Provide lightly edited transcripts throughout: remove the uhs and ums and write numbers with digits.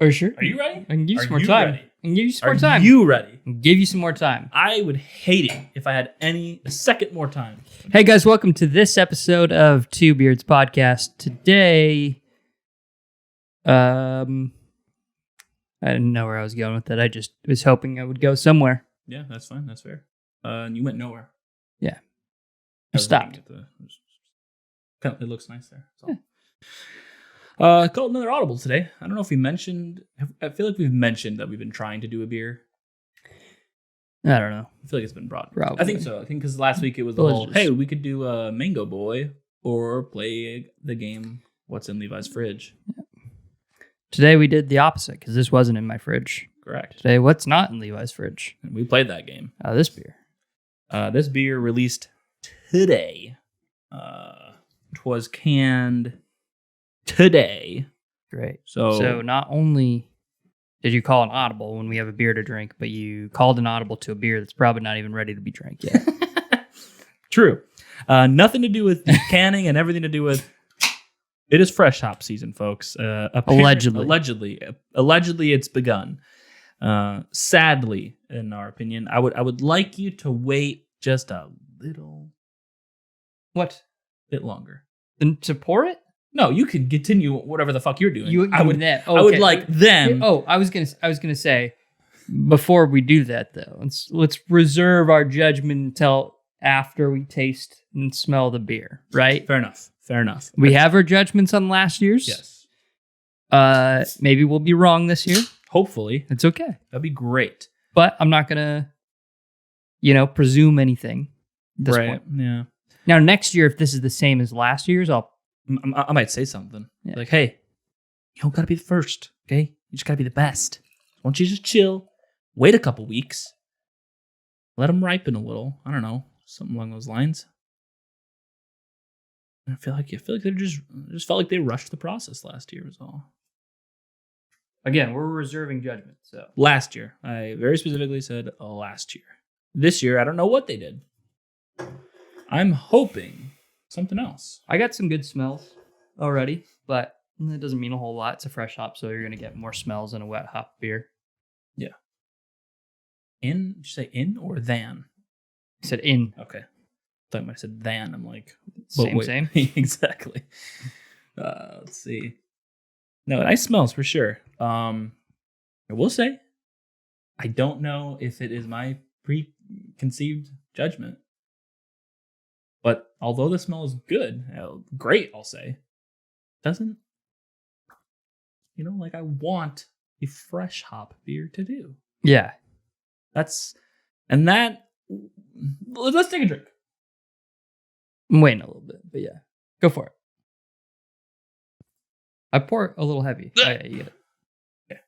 Are you sure? Are you ready? I can give you Are some more you time. ready? I can give you some more Are time. you ready? I can give you some more time. I would hate it if I had a second more time. Hey guys, welcome to this episode of Two Beards Podcast. Today, I didn't know where I was going with it. I just was hoping I would go somewhere. Yeah, that's fine. That's fair. And you went nowhere. Yeah. I was Stopped. looking at it looks nice there. Called another Audible today. I don't know if we mentioned. I feel like we've mentioned that we've been trying to do a beer. I don't know. I feel like it's been brought. Probably. I think so. I think because last week it was the whole, hey, we could do a Mango Boy or play the game What's in Levi's Fridge. Yeah. Today we did the opposite because this wasn't in my fridge. Correct. Today, what's not in Levi's fridge? And we played that game. This beer. This beer released today. It was canned today. Great. So not only did you call an audible when we have a beer to drink, but you called an audible to a beer that's probably not even ready to be drank yet. True. Nothing to do with canning and everything to do with. It is fresh hop season, folks. Allegedly, it's begun. Sadly, in our opinion, I would like you to wait just a little. What? Bit longer. And to pour it? No, you can continue whatever the fuck you're doing. I would like them. Oh, I was gonna say, before we do that though, let's reserve our judgment until after we taste and smell the beer. Right? Fair enough. We have our judgments on last year's. Yes. Maybe we'll be wrong this year. Hopefully, It's okay. that'd be great. But I'm not gonna, presume anything. At this point. Yeah. Now next year, if this is the same as last year's, I might say something. Yeah. Like, hey, you don't gotta be the first, okay? You just gotta be the best. Why don't you just chill, wait a couple weeks, let them ripen a little. I don't know, something along those lines. I feel like they just felt like they rushed the process last year was all. Again, we're reserving judgment. So Last year, I very specifically said last year. This year, I don't know what they did. I'm hoping something else. I got some good smells already, but it doesn't mean a whole lot. It's a fresh hop, so you're gonna get more smells than a wet hop beer. Yeah. Did you say in or than? I said in. Okay. I thought I might have said than. I'm like, Same. Exactly. Let's see. No, nice smells for sure. I will say, I don't know if it is my preconceived judgment. But although the smell is good, great, I'll say, doesn't, like I want a fresh hop beer to do. Yeah. Let's take a drink. I'm waiting a little bit, but yeah. Go for it. I pour a little heavy. Oh, yeah, you get it. Okay.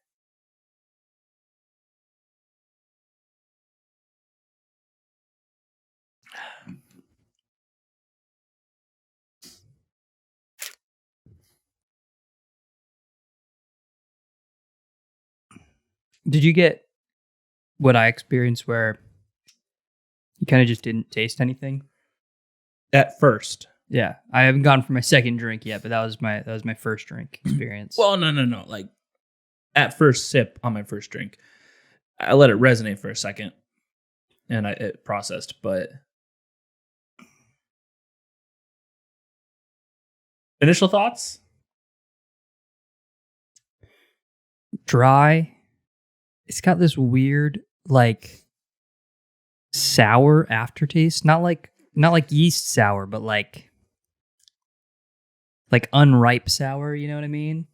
Did you get what I experienced where you kind of just didn't taste anything? At first. Yeah. I haven't gone for my second drink yet, but that was my first drink experience. Well, no. Like, at first sip on my first drink, I let it resonate for a second, and it processed, but initial thoughts? Dry. It's got this weird, like, sour aftertaste. Not like yeast sour, but like unripe sour, you know what I mean?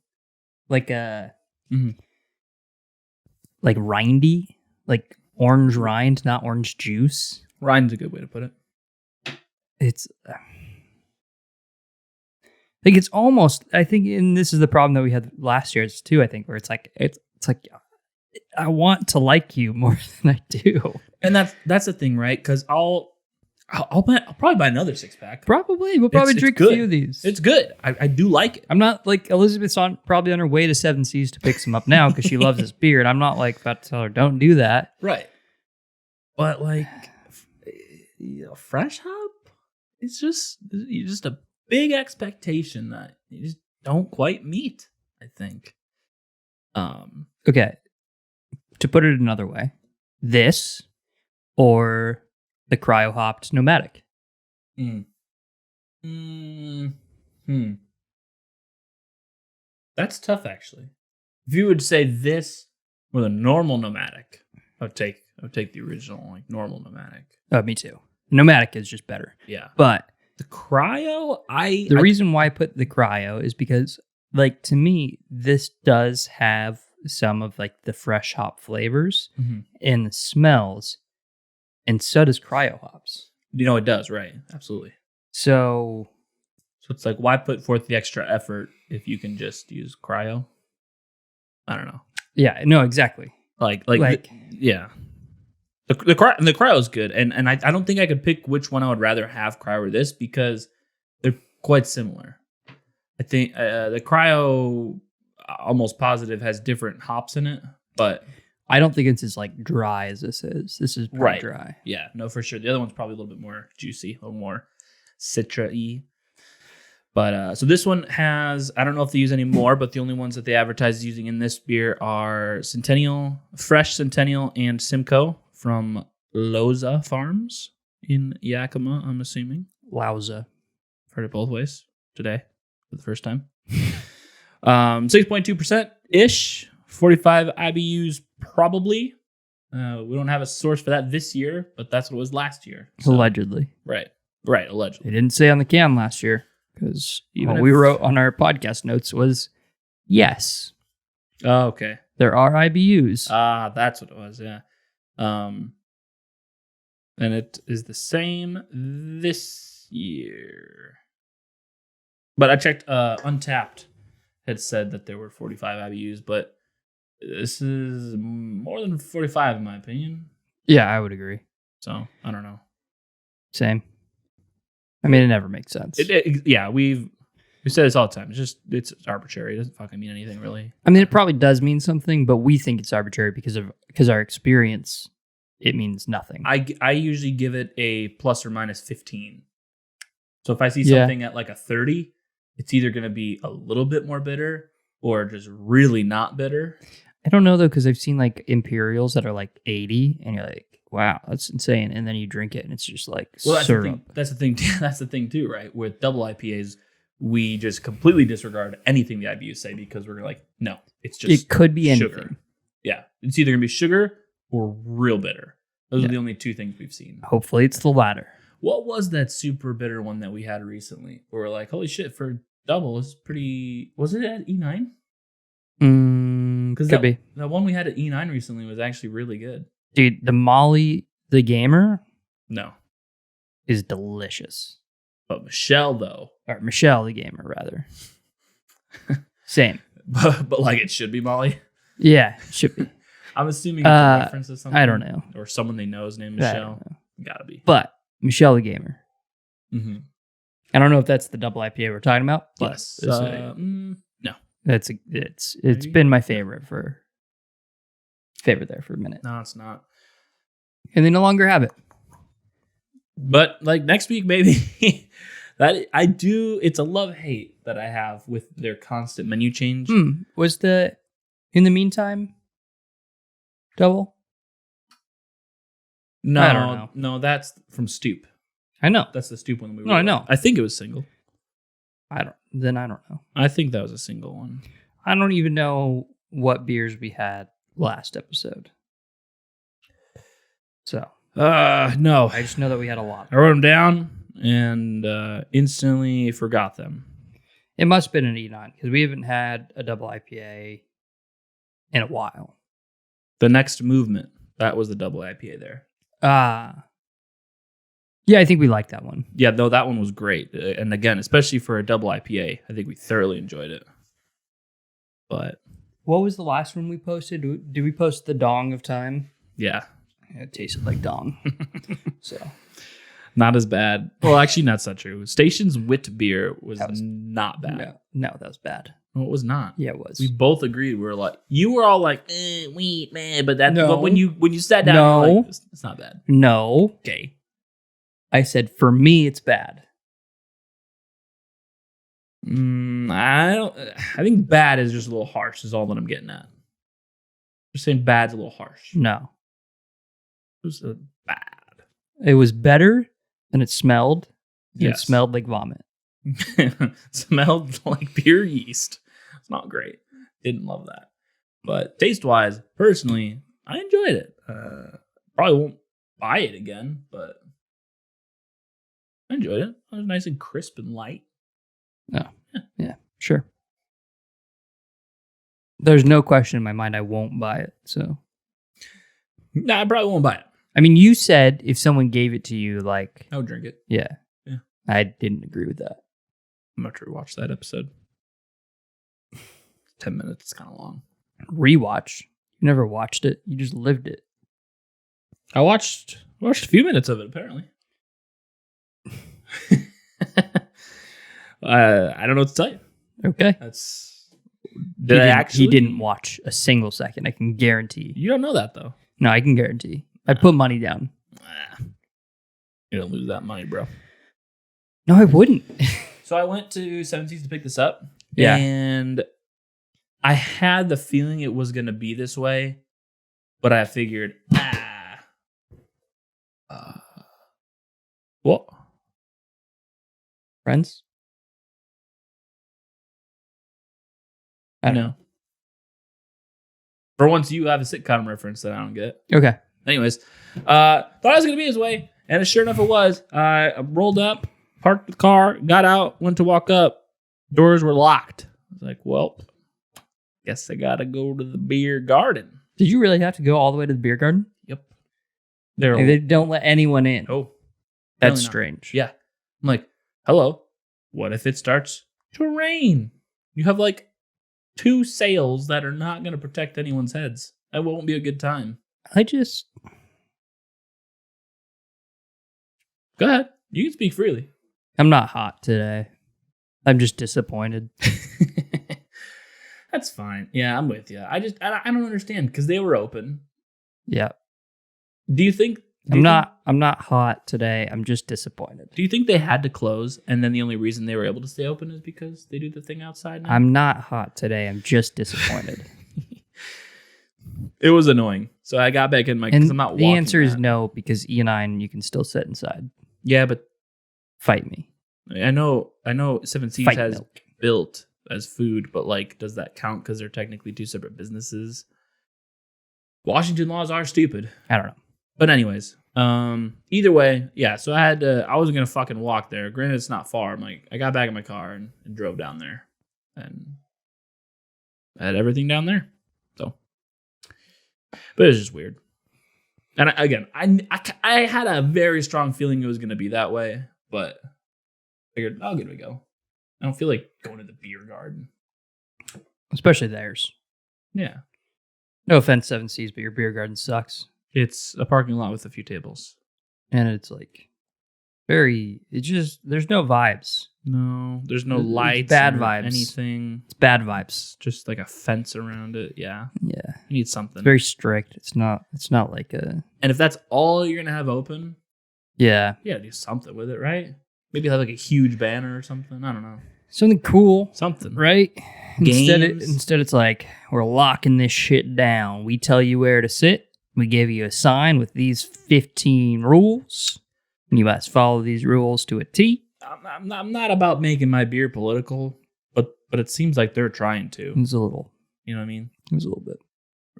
Like like rindy, like orange rind, not orange juice. Rind's a good way to put it. It's like it's almost, I think, and this is the problem that we had last year too, I think, where it's like I want to like you more than I do. And that's the thing, right? Because I'll probably buy another 6-pack. Probably. We'll probably drink a few of these. It's good. I do like it. I'm not like Elizabeth's probably on her way to Seven Seas to pick some up now because she loves this beer. And I'm not like about to tell her, don't do that. Right. But like fresh hop, it's just a big expectation that you just don't quite meet, I think. Okay. To put it another way, this or the cryo hopped nomadic. That's tough, actually. If you would say this or the normal nomadic, I would take the original, like normal nomadic. Oh, me too. Nomadic is just better. Yeah. But The cryo, the reason why I put the cryo is because, like, to me, this does have some of like the fresh hop flavors and the smells, and so does cryo hops. It does, right? Absolutely. So it's like, why put forth the extra effort if you can just use cryo? I don't know. Yeah, no, exactly. Yeah. The cryo is good, and I don't think I could pick which one I would rather have, cryo or this, because they're quite similar. I think the cryo, almost positive, has different hops in it, but I don't think it's as like dry as this is. This is pretty dry. Yeah, no, for sure. The other one's probably a little bit more juicy, a little more citra-y. But so this one has, I don't know if they use any more, but the only ones that they advertise using in this beer are Centennial, Fresh Centennial, and Simcoe from Loza Farms in Yakima, I'm assuming. Lauza. Heard it both ways today for the first time. 6.2%-ish, 45 IBUs probably. We don't have a source for that this year, but that's what it was last year. So. Allegedly. Right, allegedly. They didn't say on the can last year. Because what we wrote on our podcast notes was, yes. Oh, okay. There are IBUs. That's what it was, yeah. And it is the same this year. But I checked, Untapped had said that there were 45 IBUs, but this is more than 45 in my opinion. Yeah, I would agree. So, I don't know. Same. I mean, it never makes sense. Yeah, we say this all the time. It's arbitrary. It doesn't fucking mean anything, really. I mean, it probably does mean something, but we think it's arbitrary because our experience. It means nothing. I usually give it a plus or minus 15. So if I see something at like a 30, it's either going to be a little bit more bitter or just really not bitter. I don't know though, because I've seen like Imperials that are like 80, and you're like, wow, that's insane. And then you drink it, and it's just like syrup. That's the thing. That's the thing too, right? With double IPAs, we just completely disregard anything the IBUs say because we're like, no, it's just it could be sugar. Anything. Yeah, it's either gonna be sugar or real bitter. Those are the only two things we've seen. Hopefully, it's the latter. What was that super bitter one that we had recently? Where we're like, holy shit, for double, it's pretty. Was it at E9? Could be. The one we had at E9 recently was actually really good. Dude, the Molly the Gamer is delicious. But Michelle, though. Or Michelle the Gamer, rather. Same. But like it should be Molly? Yeah, it should be. I'm assuming it's a reference to something. I don't know. Or someone they know is named Michelle. Gotta be. But Michelle the Gamer. Mm-hmm. I don't know if that's the double IPA we're talking about. Yes. No. It's been my favorite there for a minute. No, it's not. And they no longer have it. But like next week, maybe that I do. It's a love-hate that I have with their constant menu change. Was the In the Meantime double? No, I don't know. No, that's from Stoop. I know. That's the Stoop one. I know. I think it was single. I don't know. I think that was a single one. I don't even know what beers we had last episode. So, no. I just know that we had a lot. I wrote them down and instantly forgot them. It must have been an E9 because we haven't had a double IPA in a while. The Next Movement, that was the double IPA there. Yeah, I think we liked that one. Yeah, though that one was great. And again, especially for a double IPA, I think we thoroughly enjoyed it. But what was the last one we posted? Did we post the Dong of Time? Yeah. It tasted like Dong. So not as bad. Well, actually, that's not true. Station's Wit beer was not bad. No, that was bad. No, it was not. Yeah, it was. We both agreed. We were like, you were all like, wheat, man, but that. No. But when you sat down, you were like, it's not bad. No. Okay. I said, for me, it's bad. I think bad is just a little harsh. Is all that I'm getting at. Just saying bad's a little harsh. No. It was bad. It was better than it smelled. Yes. It smelled like vomit. Smelled like pure yeast. It's not great. Didn't love that. But taste-wise, personally, I enjoyed it. Probably won't buy it again, but I enjoyed it. It was nice and crisp and light. Oh, yeah, sure. There's no question in my mind I won't buy it. So, Nah, I probably won't buy it. I mean, you said if someone gave it to you, like, I would drink it. yeah. Yeah. I didn't agree with that. I'm about to rewatch that episode. 10 minutes. It's kind of long. Rewatch. You never watched it. You just lived it. I watched a few minutes of it, apparently. I don't know what to tell you. Okay. He didn't watch a single second. I can guarantee. You don't know that, though. No, I can guarantee. I put money down. You don't lose that money, bro. No, I wouldn't. So I went to 17 to pick this up. Yeah. And I had the feeling it was going to be this way, but I figured, what? Friends? I don't know. For once, you have a sitcom reference that I don't get. Okay. Anyways, thought it was going to be this way, and sure enough, it was. I rolled up, parked the car, got out, went to walk up. Doors were locked. I was like, well, guess I got to go to the beer garden. Did you really have to go all the way to the beer garden? Yep. They don't let anyone in. Oh. That's strange. Yeah. I'm like, hello, what if it starts to rain? You have like 2 sails that are not going to protect anyone's heads. That won't be a good time. Go ahead. You can speak freely. I'm not hot today. I'm just disappointed. That's fine. Yeah, I'm with you. I don't understand because they were open. Yeah. Do you think... I'm not hot today. I'm just disappointed. Do you think they had to close and then the only reason they were able to stay open is because they do the thing outside now? I'm not hot today. I'm just disappointed. It was annoying. So I got back in my... And I'm not the answer yet. is no, because E9, you can still sit inside. Yeah, but... Fight me. I know 7 Seas Fight has milk. built as food, but like, does that count because they're technically 2 separate businesses? Washington laws are stupid. I don't know. But anyways, either way, yeah. So I wasn't gonna fucking walk there. Granted, it's not far. I got back in my car and drove down there, and I had everything down there. So, but it was just weird. And I had a very strong feeling it was gonna be that way, but I figured I'll give it a go. I don't feel like going to the beer garden, Especially theirs. Yeah. No offense, 7 Seas, but your beer garden sucks. It's a parking lot with a few tables. And it's like there's no vibes. No, there's no It's lights. bad or vibes. Anything. It's bad vibes. Just like a fence around it. Yeah. Yeah. You need something. It's very strict. It's not like a... And if that's all you're going to have open, Yeah. you got to do something with it, right? Maybe have like a huge banner or something. I don't know. Something cool. Something. Right? Games. Instead it's like, we're locking this shit down. We tell you where to sit. We give you a sign with these 15 rules. And you must follow these rules to a T. I'm not about making my beer political, but it seems like they're trying to. It was a little. You know what I mean? It was a little bit.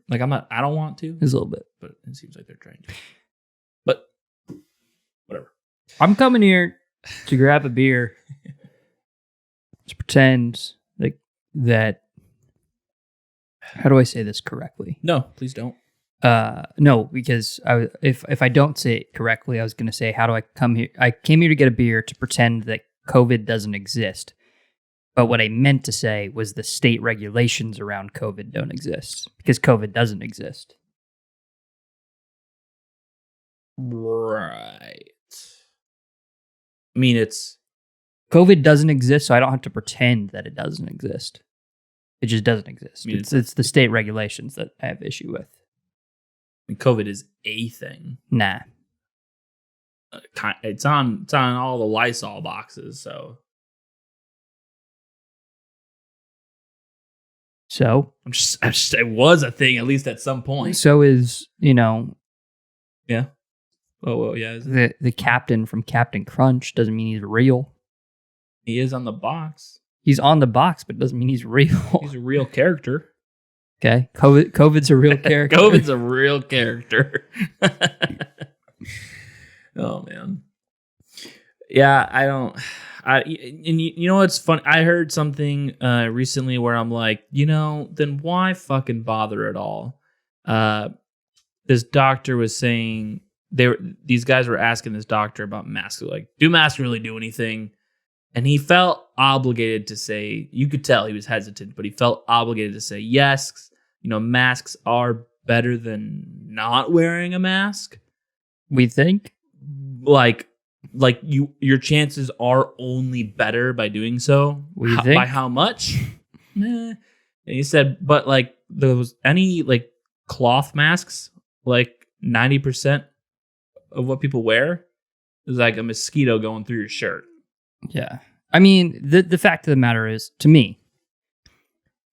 Like I don't want to. It was a little bit. But it seems like they're trying to. But whatever. I'm coming here to grab a beer. To pretend like that. How do I say this correctly? No, please don't. No, because if I don't say it correctly, I was going to say, how do I come here? I came here to get a beer to pretend that COVID doesn't exist. But what I meant to say was the state regulations around COVID don't exist because COVID doesn't exist. Right. I mean, COVID doesn't exist, so I don't have to pretend that it doesn't exist. It just doesn't exist. I mean, it's the state regulations that I have issue with. COVID is a thing. Nah. It's on all the Lysol boxes, so So it was a thing at least at some point. So is, Yeah. Oh well, yeah. the captain from Captain Crunch doesn't mean he's real. He is on the box. He's on the box, but doesn't mean he's real. He's a real character. Okay. COVID's a real character. COVID's a real character. Oh man. Yeah, and you know what's funny? I heard something recently where I'm like, then why fucking bother at all? This doctor was saying these guys were asking this doctor about masks. Like, do masks really do anything? And he felt obligated to say, you could tell he was hesitant, but he felt obligated to say, yes, masks are better than not wearing a mask. We think? Like your chances are only better by doing so. We think? By how much? And he said, but like there was any like cloth masks, like 90% of what people wear is like a mosquito going through your shirt. Yeah. I mean, the fact of the matter is, to me,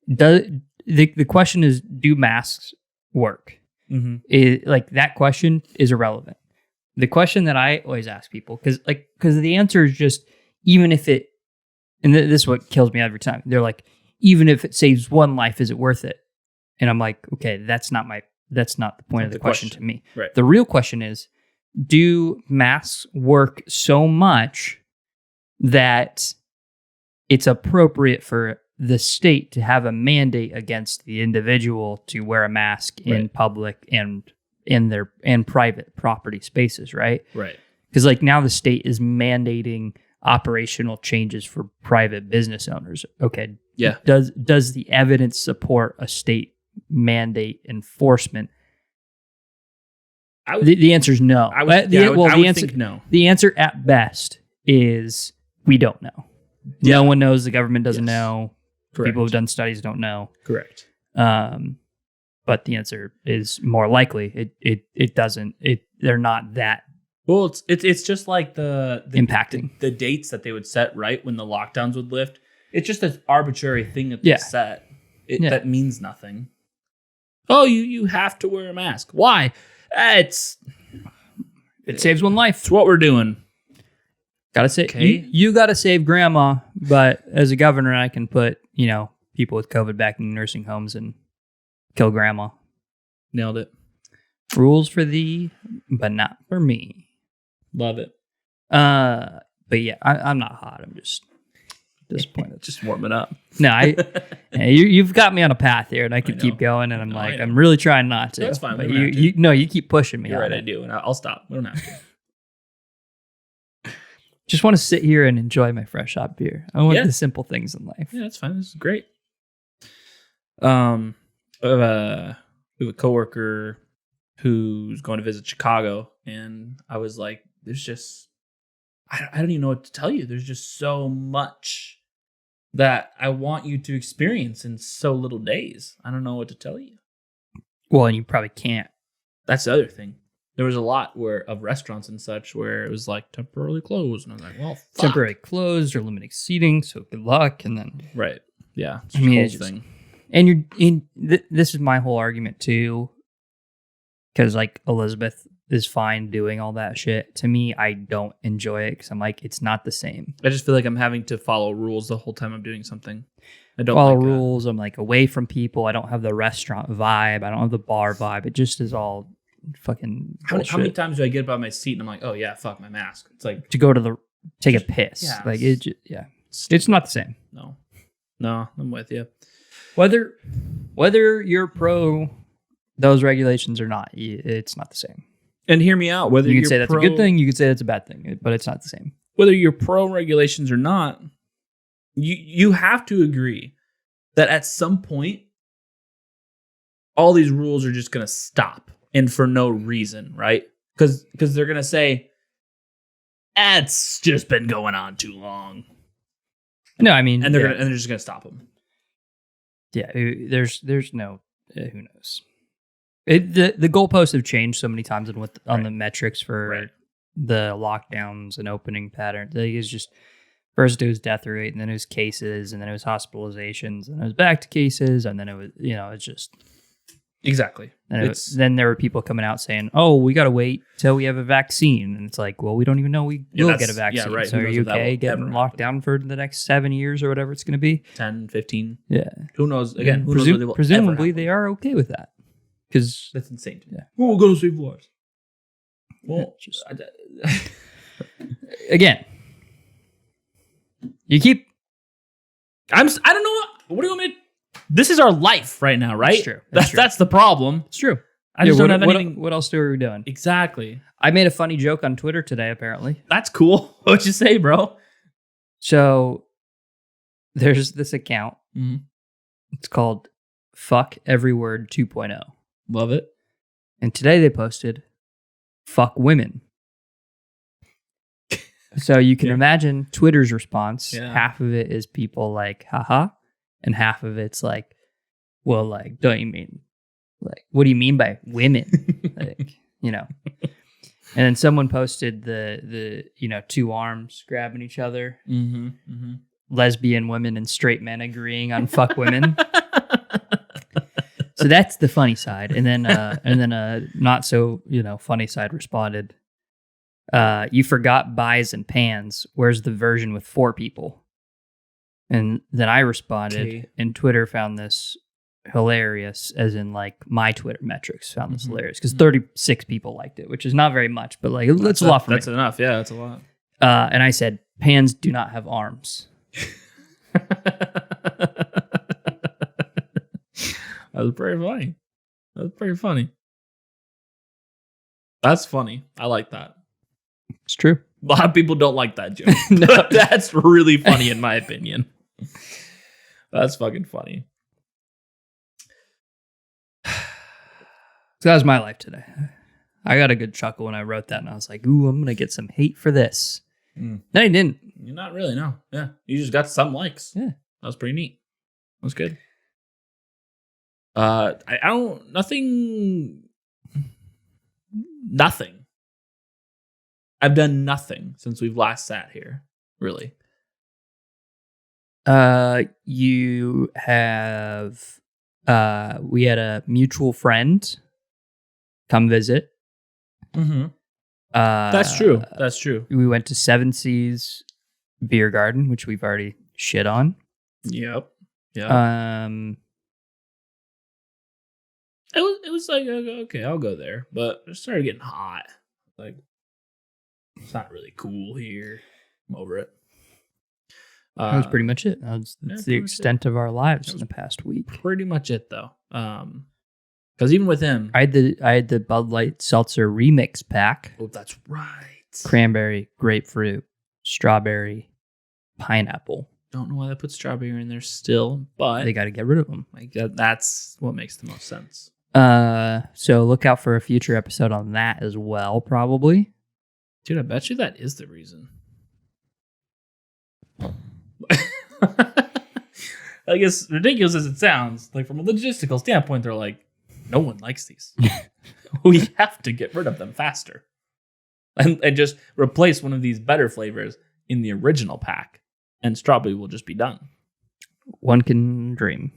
the question is, do masks work? Mm-hmm. That question is irrelevant. The question that I always ask people, because the answer is just, even if it, and this is what kills me every time. They're like, even if it saves one life, is it worth it? And I'm like, okay, that's not the point of the question to me. Right. The real question is, do masks work so much that it's appropriate for the state to have a mandate against the individual to wear a mask in public and in private property spaces, right? Right. Because now the state is mandating operational changes for private business owners. Okay. Yeah. Does the evidence support a state mandate enforcement? The answer is no. I would think no. The answer at best is we don't know. Yeah. No one knows. The government doesn't know. Correct. People who've done studies don't know. Correct. But the answer is more likely it doesn't. They're not that. Well, it's just like the impacting the dates that they would set right when the lockdowns would lift. It's just an arbitrary thing that they set. That means nothing. Oh, you have to wear a mask. Why? It saves one life. It's what we're doing. Gotta say, you gotta save grandma. But as a governor, I can put people with COVID back in nursing homes and kill grandma. Nailed it. Rules for thee, but not for me. Love it. But yeah, I'm not hot. I'm just disappointed. Just warming up. No, you've got me on a path here, and I could keep going. And I'm really trying not to. That's fine. But you keep pushing me. You're right. I do, and I'll stop. We don't have to. Just want to sit here and enjoy my fresh hot beer. I want the simple things in life. Yeah, that's fine. This is great. We have a coworker who's going to visit Chicago, and I was like, "There's just, I don't even know what to tell you. There's just so much that I want you to experience in so little days. I don't know what to tell you." Well, and you probably can't. That's the other thing. There was a lot of restaurants and such where it was like temporarily closed, and I was like, "Well, fuck." Temporarily closed or limiting seating, so good luck. And then yeah, it's the whole thing. And this is my whole argument too, because Elizabeth is fine doing all that shit. To me, I don't enjoy it because I'm like, it's not the same. I just feel like I'm having to follow rules the whole time I'm doing something. I don't follow like rules. I'm away from people. I don't have the restaurant vibe. I don't have the bar vibe. It just is all fucking bullshit. How many times do I get up on my seat and I'm like, oh yeah, fuck my mask? It's like to go to take a piss. Yeah, it's not the same. No, I'm with you. Whether you're pro those regulations or not, it's not the same. And hear me out. Whether you can say that's a good thing, you could say that's a bad thing, but it's not the same. Whether you're pro regulations or not, you have to agree that at some point, all these rules are just going to stop, and for no reason, right? Because they're going to say, it's just been going on too long. No, I mean, and they're just going to stop them. Yeah, there's no who knows. The goalposts have changed so many times on the metrics for the lockdowns and opening patterns. It's just First it was death rate, and then it was cases, and then it was hospitalizations, and it was back to cases, and then it was, it's just... Exactly. And then there were people coming out saying, "Oh, we got to wait till we have a vaccine," and it's like, well, we don't even know we will get a vaccine. Yeah, right. So are you okay getting locked down for the next 7 years or whatever it's going to be? 10, 15. Yeah. Who knows? Again, who knows presumably they are okay with that, because that's insane. Yeah. Well, we're going to save lives. Well, just again, you keep. I don't know. What do you want me to... This is our life right now, right? That's true. That's the problem. It's true. I just don't have anything. What else are we doing? Exactly. I made a funny joke on Twitter today, apparently. That's cool. What'd you say, bro? So there's this account. Mm-hmm. It's called Fuck Every Word 2.0. Love it. And today they posted Fuck Women. So you can imagine Twitter's response. Yeah. Half of it is people like, haha. And half of it's like, well, like, don't you mean, like, what do you mean by women? Like, And then someone posted the two arms grabbing each other. Mm-hmm. Mm-hmm. Lesbian women and straight men agreeing on fuck women. So that's the funny side. And then a not so, funny side responded, you forgot buys and pans. Where's the version with 4 people? And then I responded, and Twitter found this hilarious, as in like my Twitter metrics found this hilarious, because 36 people liked it, which is not very much, but like that's a lot for me. That's enough. Yeah, that's a lot. And I said, pans do not have arms. That was pretty funny. That's funny. I like that. It's true. A lot of people don't like that joke. No. That's really funny in my opinion. That's fucking funny. So that was my life today. I got a good chuckle when I wrote that, and I was like, ooh, I'm going to get some hate for this. No, I didn't. You're not really, no. Yeah. You just got some likes. Yeah. That was pretty neat. That was good. Nothing. I've done nothing since we've last sat here, really. You have, we had a mutual friend come visit. Mm-hmm. That's true. We went to Seven Seas Beer Garden, which we've already shit on. Yep. It was like, okay, I'll go there, but it started getting hot. Like, it's not really cool here. I'm over it. That was pretty much it. That's the extent of our lives in the past week. Pretty much it, though. Because even with him, I had the Bud Light Seltzer Remix pack. Oh, that's right. Cranberry, grapefruit, strawberry, pineapple. Don't know why they put strawberry in there still, but they got to get rid of them. Like that's what makes the most sense. So look out for a future episode on that as well, probably. Dude, I bet you that is the reason. Like, as ridiculous as it sounds, like from a logistical standpoint, they're like, no one likes these. We have to get rid of them faster. And just replace one of these better flavors in the original pack. And strawberry will just be done. One can dream.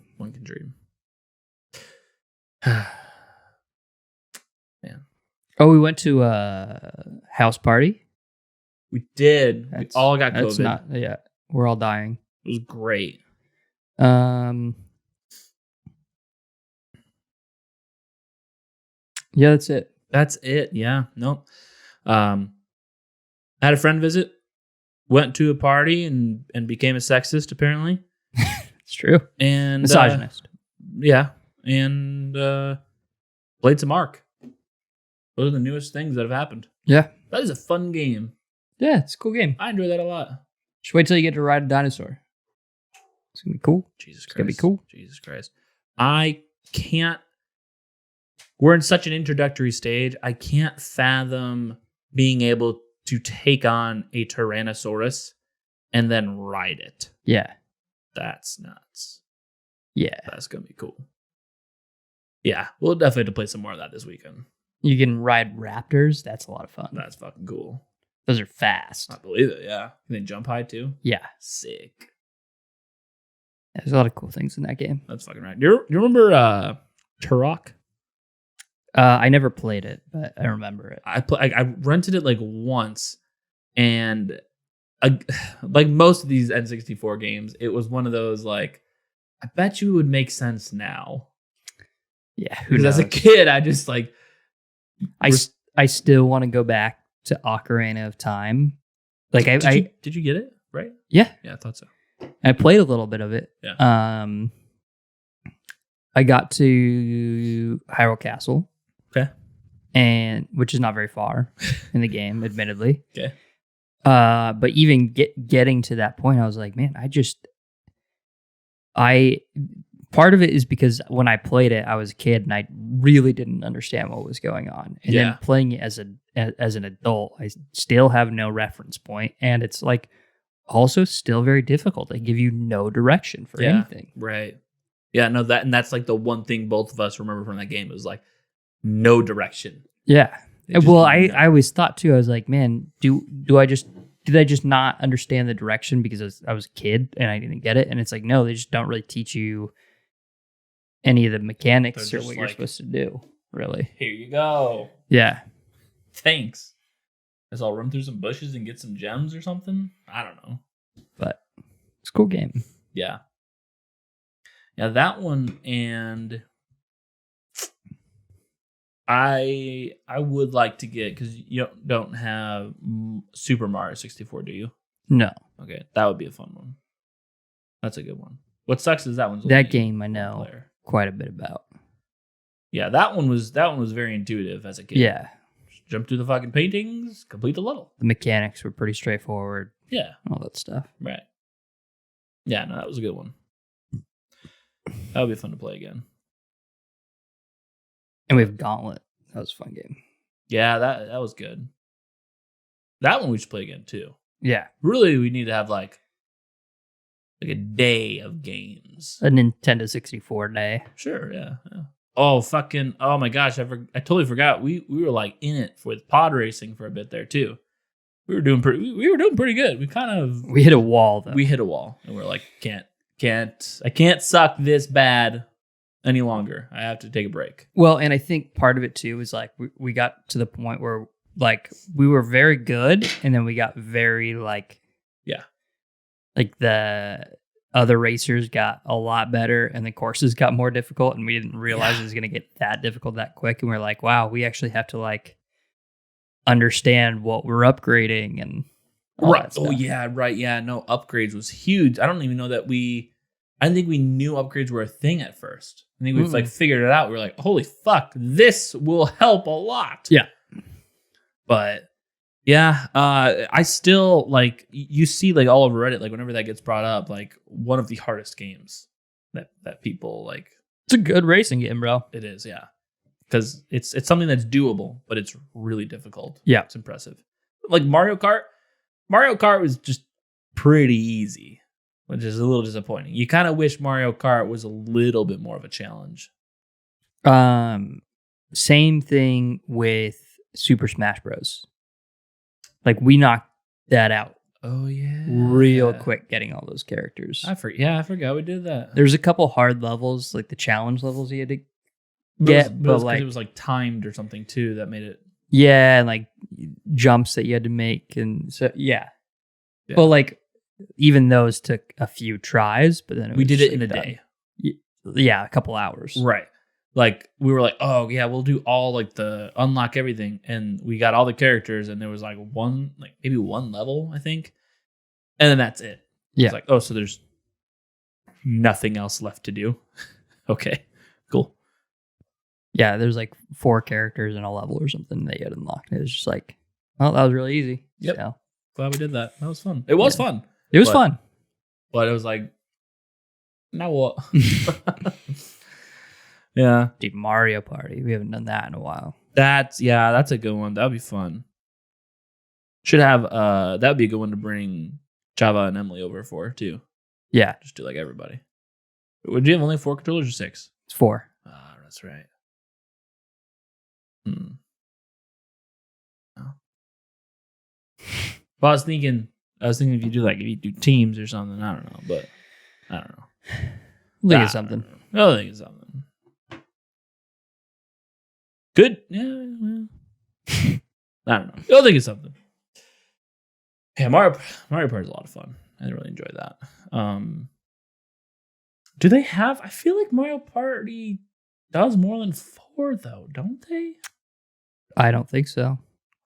Man. Oh, we went to a house party. We did. We all got COVID. We're all dying. It was great. Yeah, that's it. That's it. Yeah. Nope. Had a friend visit. Went to a party and became a sexist, apparently. It's true. And misogynist. Yeah. And played some Ark. Those are the newest things that have happened. Yeah. That is a fun game. Yeah, it's a cool game. I enjoy that a lot. Just wait till you get to ride a dinosaur. It's going to be cool. Jesus Christ. It's going to be cool. Jesus Christ. I can't. We're in such an introductory stage. I can't fathom being able to take on a Tyrannosaurus and then ride it. Yeah. That's nuts. Yeah. That's going to be cool. Yeah. We'll definitely have to play some more of that this weekend. You can ride raptors. That's a lot of fun. That's fucking cool. Those are fast. I believe it. Yeah. Can they jump high too? Yeah. Sick. There's a lot of cool things in that game. That's fucking right. Do you remember Turok? I never played it, but I remember it. I rented it like once, and like most of these N64 games, it was one of those like, I bet you it would make sense now. Yeah, who Because knows? as a kid, I just like I still want to go back to Ocarina of Time. Like did you get it right? Yeah, I thought so. I played a little bit of it. Yeah. I got to Hyrule Castle. Okay. And which is not very far in the game, admittedly. Okay. But even getting to that point, I was like, man, part of it is because when I played it, I was a kid and I really didn't understand what was going on. And then playing it as an adult, I still have no reference point, and it's like also still very difficult. They give you no direction for anything. Right. Yeah, no, that's like the one thing both of us remember from that game. It was like no direction. Yeah. Well, I always thought too, I was like, man, did I just not understand the direction because I was a kid and I didn't get it? And it's like, no, they just don't really teach you any of the mechanics or what you're supposed to do, really. Here you go. Yeah. Thanks. Guess I'll run through some bushes and get some gems or something. I don't know. But it's a cool game. Yeah. Yeah, that one, and I would like to get, because you don't have Super Mario 64, do you? No. Okay, that would be a fun one. That's a good one. What sucks is that game I know quite a bit about. Yeah, that one was very intuitive as a kid. Yeah. Just jump through the fucking paintings, complete the level. The mechanics were pretty straightforward. Yeah. All that stuff. Right. Yeah, no, that was a good one. That would be fun to play again. And we have Gauntlet. That was a fun game. Yeah, that was good. That one we should play again too. Yeah. Really, we need to have like a day of games. A Nintendo 64 day. Sure, yeah. Oh my gosh, I totally forgot. We were like in it with pod racing for a bit there too. We were doing pretty good. We hit a wall though. We hit a wall and we're like, I can't suck this bad any longer. I have to take a break. Well, and I think part of it too is like we got to the point where like we were very good, and then we got very like the other racers got a lot better, and the courses got more difficult, and we didn't realize it was going to get that difficult that quick. And we're like, wow, we actually have to like understand what we're upgrading and right. Oh yeah, right. Yeah, no, upgrades was huge. I don't even know that I didn't think we knew upgrades were a thing at first. I think we like figured it out. We were like, holy fuck, this will help a lot. Yeah. But yeah, I still like, you see like all over Reddit, like whenever that gets brought up, like one of the hardest games that people like. It's a good racing game, bro. It is, yeah. Because it's something that's doable, but it's really difficult. Yeah. It's impressive. Like Mario Kart. Mario Kart was just pretty easy, which is a little disappointing. You kind of wish Mario Kart was a little bit more of a challenge. Same thing with Super Smash Bros. Like we knocked that out. Oh yeah, real quick, getting all those characters. I forgot we did that. There's a couple hard levels, like the challenge levels you had to get, but like it was like timed or something too that made it. Yeah, and like jumps that you had to make, and so yeah. But like even those took a few tries, but then we did it in a day. Yeah, a couple hours. Right. Like we were like, oh yeah, we'll do all like the unlock everything, and we got all the characters, and there was like maybe one level, I think, and then that's it. Yeah. It's like, oh, so there's nothing else left to do. Okay, cool. Yeah, there's like 4 characters in a level or something that you had unlocked. It was just like, well, that was really easy. Yep. So. Glad we did that. That was fun. It was fun. It was fun. But it was like, now what? Yeah. Dude, Mario Party. We haven't done that in a while. That's a good one. That would be fun. Should have that would be a good one to bring Java and Emily over for too. Yeah. Just do like everybody. Would you have only 4 controllers or 6? It's 4. Ah, that's right. Oh. But I was thinking if you do teams or something, I don't know, but I don't know. Think of something. I'll think of something. Good. Yeah. Well. I don't know. I'll think of something. Yeah, Mario Party is a lot of fun. I really enjoy that. Do they have? I feel like Mario Party does more than 4, though, don't they? I don't think so.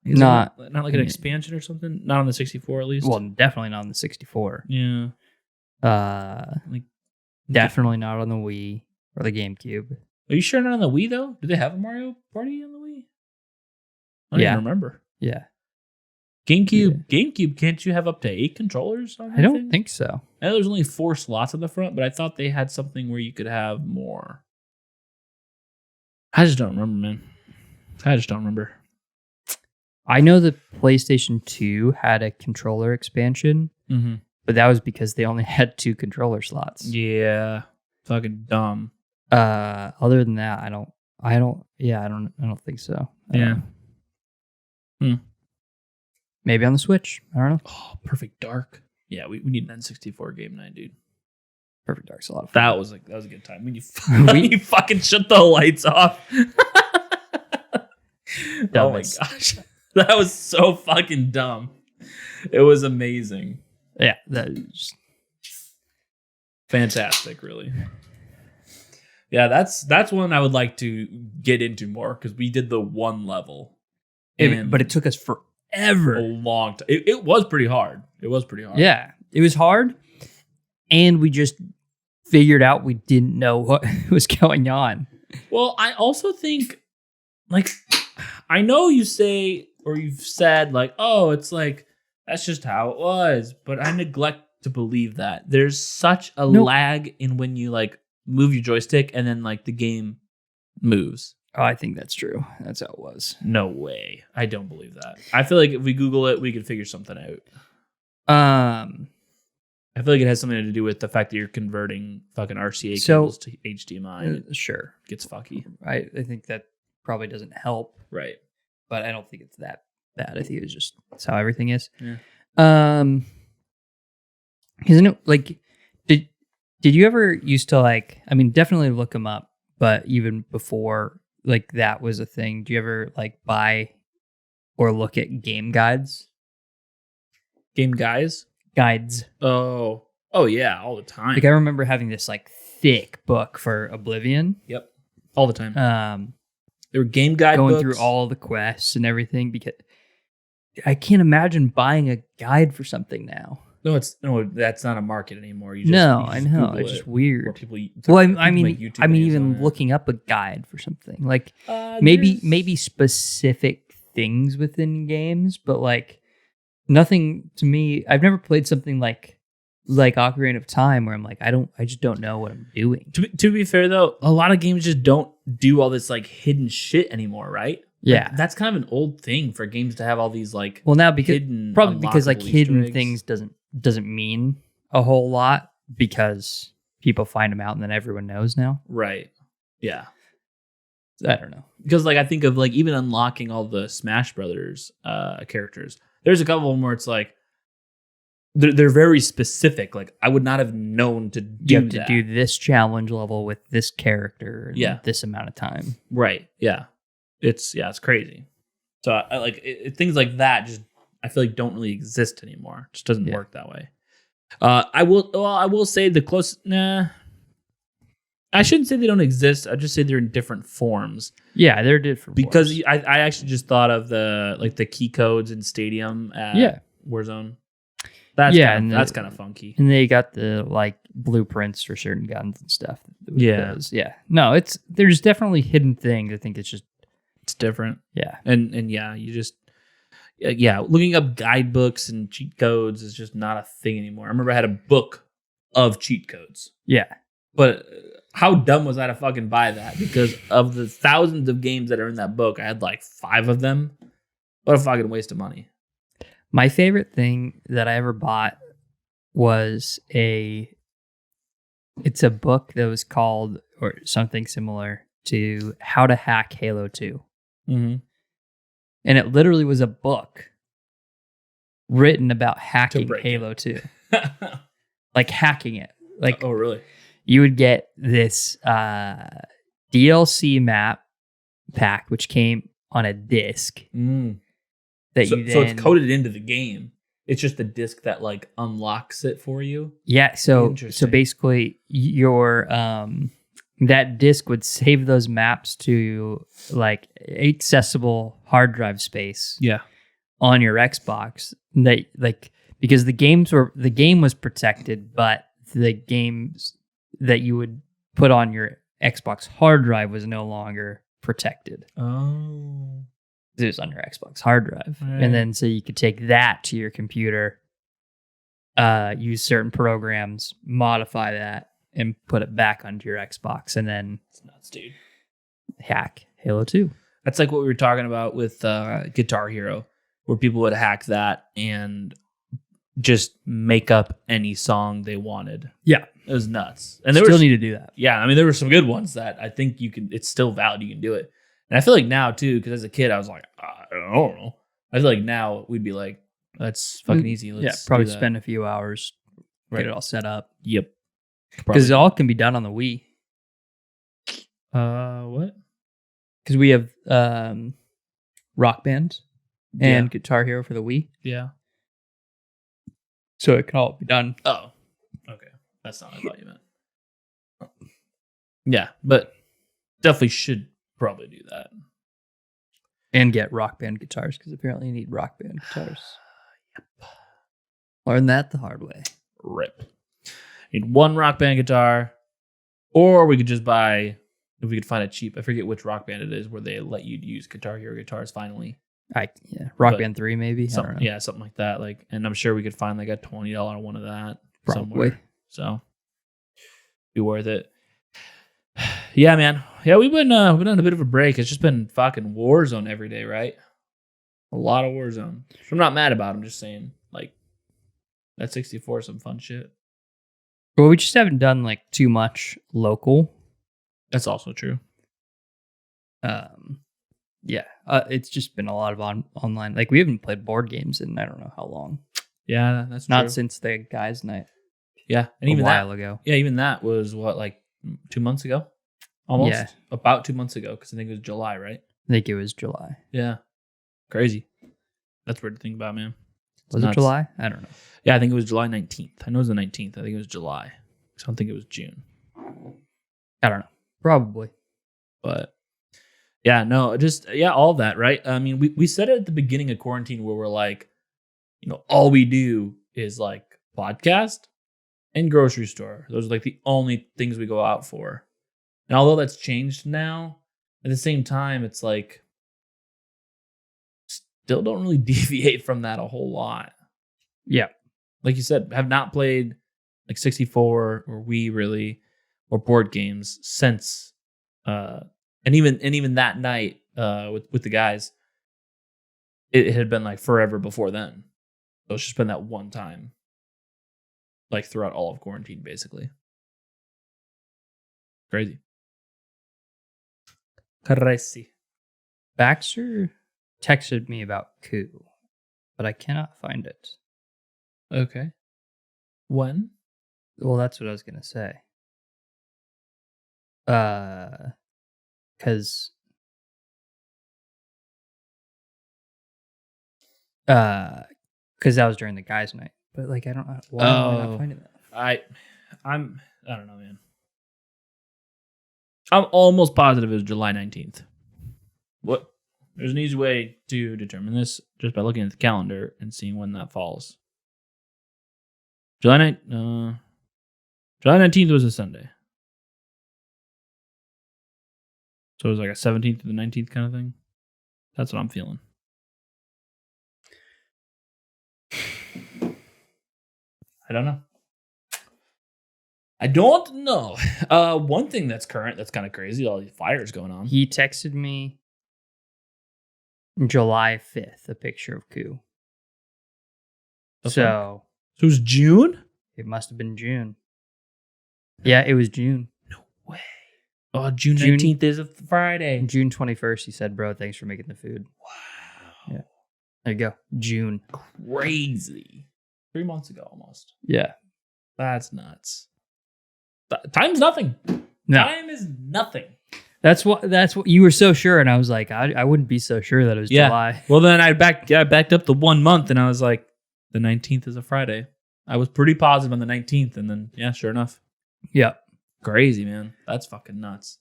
Not like an expansion or something. Not on the 64, at least. Well, definitely not on the 64. Yeah. Like definitely not on the Wii or the GameCube. Are you sure not on the Wii though? Do they have a Mario Party on the Wii? I don't even remember. Yeah. GameCube, can't you have up to 8 controllers on that I don't thing? think so. I know there's only 4 slots on the front, but I thought they had something where you could have more. I just don't remember, man. I just don't remember. I know the PlayStation 2 had a controller expansion, but that was because they only had 2 controller slots. Yeah. Fucking dumb. Other than that, I don't think so. Maybe on the Switch. I don't know. Oh, Perfect Dark. Yeah, we need an N64 game night, dude. Perfect Dark's a lot of fun. That was a good time. When you fucking shut the lights off. Oh my gosh. That was so fucking dumb. It was amazing. Yeah, that is fantastic, really. Yeah, that's one I would like to get into more because we did the one level. But it took us forever. A long time. It was pretty hard. Yeah, it was hard. And we just figured out we didn't know what was going on. Well, I also think, like, I know you say, or you've said, like, oh, it's like, that's just how it was. But I neglect to believe that. There's such a lag in when you, like, move your joystick and then, like, the game moves. Oh, I think that's true. That's how it was. No way. I don't believe that. I feel like if we Google it, we could figure something out. I feel like it has something to do with the fact that you're converting fucking RCA cables to HDMI. Sure. It gets fucky. I think that probably doesn't help. Right. But I don't think it's that bad. I think it's just that's how everything is. Yeah. Isn't it like did you ever used to like, I mean, definitely look them up, but even before like that was a thing, do you ever like buy or look at game guides? Game guides? Oh yeah, all the time. Like I remember having this like thick book for Oblivion. Yep, all the time. There were game guide going books. Through all the quests and everything because I can't imagine buying a guide for something now. No, that's not a market anymore. I know. It's just weird. I mean, even looking up a guide for something like maybe specific things within games, but like nothing to me. I've never played something like Ocarina of Time where I'm like, I just don't know what I'm doing. To be fair though, a lot of games just don't do all this like hidden shit anymore, right? Yeah, like, that's kind of an old thing for games to have all these like now because like hidden things doesn't mean a whole lot because people find them out and then everyone knows now. Right. Yeah. I don't know. Because like I think of like even unlocking all the Smash Brothers characters. There's a couple of them where it's like they're very specific. Like I would not have known to do you have to do this challenge level with this character in this amount of time. Right. Yeah. It's crazy. So I like things like that just I feel like don't really exist anymore. It just doesn't work that way. I will say the close. Nah, I shouldn't say they don't exist. I just say they're in different forms. Yeah, they're different because forms. I actually just thought of the key codes in Stadium at Warzone. That's kind of funky. And they got the like blueprints for certain guns and stuff. Yeah. No, there's definitely hidden things. I think it's different. Yeah. And you just looking up guidebooks and cheat codes is just not a thing anymore. I remember I had a book of cheat codes. Yeah. But how dumb was I to fucking buy that? Because of the thousands of games that are in that book, I had like 5 of them. What a fucking waste of money. My favorite thing that I ever bought was it's a book that was called, or something similar to, How to Hack Halo 2. Mm-hmm. And it literally was a book written about hacking break Halo 2. Like hacking it. Like, oh, really? you would get this DLC map pack, which came on a disc. That So it's coded into the game. It's just the disc that like unlocks it for you. Yeah. So basically, your that disc would save those maps to like accessible hard drive space. Yeah. On your Xbox, that like because the game was protected, but the games that you would put on your Xbox hard drive was no longer protected. Oh. It was on your Xbox hard drive. Right. And then so you could take that to your computer, use certain programs, modify that, and put it back onto your Xbox, and then it's nuts, dude. Hack Halo 2. That's like what we were talking about with Guitar Hero, where people would hack that and just make up any song they wanted. Yeah. It was nuts. And they still need to do that. Yeah, I mean, there were some good ones that I think you can, it's still valid, you can do it. And I feel like now, too, because as a kid, I was like, I don't know. I feel like now we'd be like, that's fucking easy. Let's probably spend a few hours, get it all set up. Yep. Because it all can be done on the Wii. What? Because we have Rock Band and Guitar Hero for the Wii. Yeah. So it can all be done. Oh, okay. That's not what I thought you meant. Yeah, but definitely should probably do that. And get Rock Band guitars, because apparently you need Rock Band guitars. Yep. Learn that the hard way. Rip. Need one Rock Band guitar, or we could just buy, if we could find it cheap, I forget which Rock Band it is, where they let you use Guitar Hero guitars finally. Rock Band 3 maybe. I don't know. Yeah, something like that. Like, and I'm sure we could find like a $20 one of that somewhere. So be worth it. Yeah, man. Yeah, we've been on a bit of a break. It's just been fucking Warzone every day, right? A lot of Warzone. So I'm not mad about it. I'm just saying, like, that 64 is some fun shit. Well, we just haven't done like too much local. That's also true. Yeah, it's just been a lot of online. Like, we haven't played board games in I don't know how long. Yeah, that's not true. Since the guys' night. Yeah, and even a while ago. Yeah, even that was what, like 2 months ago, almost. Yeah, about 2 months ago, because I think it was July, right? I think it was July. Yeah, crazy. That's weird to think about, man. Was it July? I don't know. Yeah, I think it was July 19th. I know it was the 19th. I think it was July. I don't think it was June. I don't know. Probably. But yeah, no, just, all that, right? I mean, we said it at the beginning of quarantine where we're like, all we do is like podcast and grocery store. Those are like the only things we go out for. And although that's changed now, at the same time, it's like, still don't really deviate from that a whole lot. Yeah. Like you said, have not played like 64 or Wii really, or board games since, and even that night with the guys, it had been like forever before then. So it's just been that one time, like throughout all of quarantine, basically. Crazy. Baxter texted me about Coup, but I cannot find it. Okay. When? Well, that's what I was gonna say. Because that was during the guys' night. But like, I don't know why am I not finding that. I don't know, man. I'm almost positive it was July 19th. What? There's an easy way to determine this just by looking at the calendar and seeing when that falls. July 19th was a Sunday. So it was like a 17th to the 19th kind of thing. That's what I'm feeling. I don't know. One thing that's current that's kind of crazy, all these fires going on. He texted me July 5th, a picture of Coup. So it was June? It must have been June. Yeah, it was June. No way. Oh, June 19th is a Friday. June 21st, he said, bro, thanks for making the food. Wow. Yeah. There you go. June. Crazy. 3 months ago almost. Yeah. That's nuts. Time's nothing. No. Time is nothing. That's what you were so sure, and I was like, I wouldn't be so sure that it was July. Well, then I backed up the 1 month, and I was like, the 19th is a Friday. I was pretty positive on the 19th, and then sure enough. Yeah. Crazy, man. That's fucking nuts.